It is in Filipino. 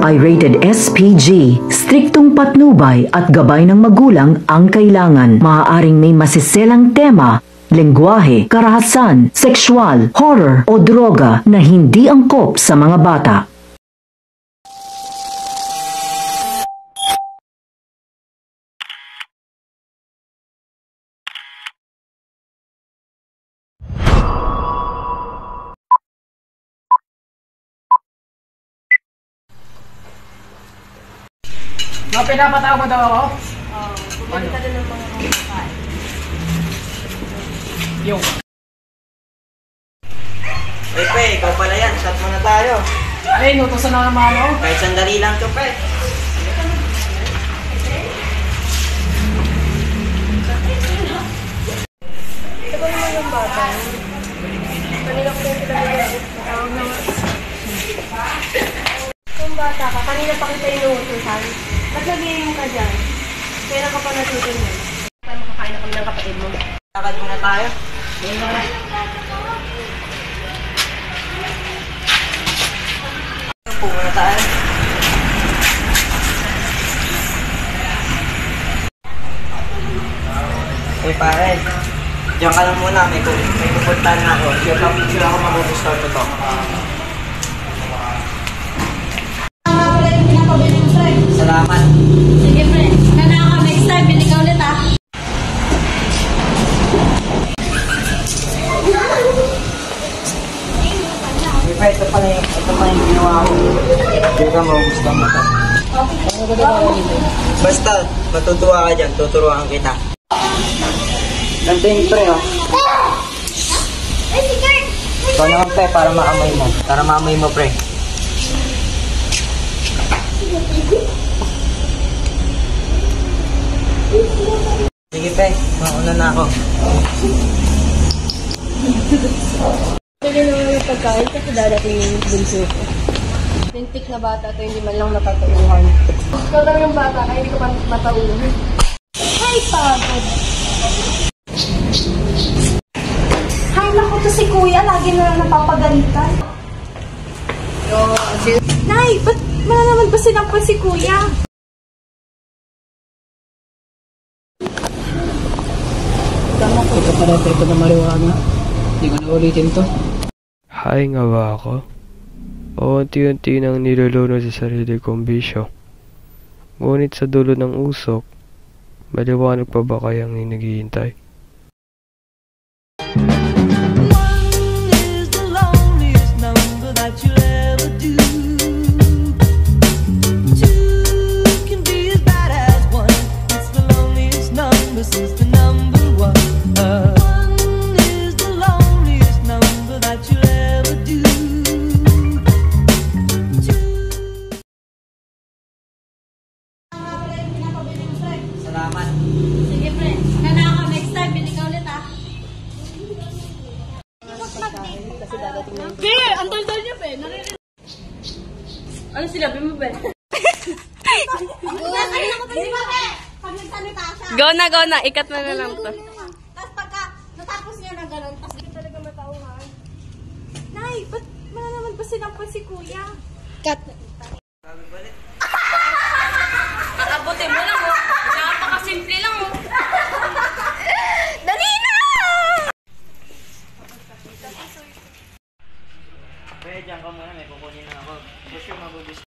ay rated SPG. Striktong patnubay at gabay ng magulang ang kailangan. Maaaring may masiselang tema, lengguwahe, karahasan, sexual, horror o droga na hindi angkop sa mga bata. Pinapatawag mo daw ako? Oo, bumalik ka din ng mga kumakain. Yung. Pe, ikaw pala yan. Shot muna tayo. Ay, nutusan na naman ako. Kahit sandali lang to, pe. Ito ba naman yung bata? Kanina ko yung pinag-iisip. Tawag naman. Kung bata ka, kanina pa kita inuutusan. Ba't nag-iing ka dyan? Kailan ka pa natutunan? Tayo makakain na kami ng kapatid mo. Lakad muna tayo. Upo muna tayo. Pare, diyan ka lang muna. May pupuntahan na ako. Sure ako mag-start ito. Salamat. Sige, friend. Kana ka, next time, bili ka ulit ah. Ito pala yung ginawa ko. Hindi ka gusto mo ito. Basta, matutuwa ka dyan. Tuturuan kita. Ganito yung pre, oh. Ikaw naman, pre, para maamoy mo. Para maamoy mo, pre. Sige, pre. Mauna na ako. Pwede naman yung pagkain kasi dadating yung bunso ko. Lintik na bata ito, hindi man lang natatauhan. Ikaw lang yung bata, kaya hindi ka pa matauhan. Ay, pagod! Hay, naku to si kuya, lagi na lang napapagalitan. Nay, ba't wala naman ba sinampal si kuya? Tama ko. Ito pala trip ko na mariwana. Hindi ko na ulitin to. Hay nga ba ako? O unti-unti nang niluluno sa sarili kong bisyo. Ngunit sa dulo ng usok, maliwanag pa ba kayang naghihintay? Salamat. Sige, friend. Kana ka, next time, bili ka ulit ah. Kasi dadating na yung bunso. Be! Ang dal-dal niya, be! Ano sinabi mo, be? Go na. Ikat na lang to. Tapos pagka natapos niya na gano'n, tapos hindi talaga matauhan. Nay, ba't wala naman ba sinampal si kuya? Cut. Kakabuti mo lang, oh. Napakasimple lang, oh. Dali na! Pre, dyan ka muna. May kukunin na ako. For sure, magugustuhan.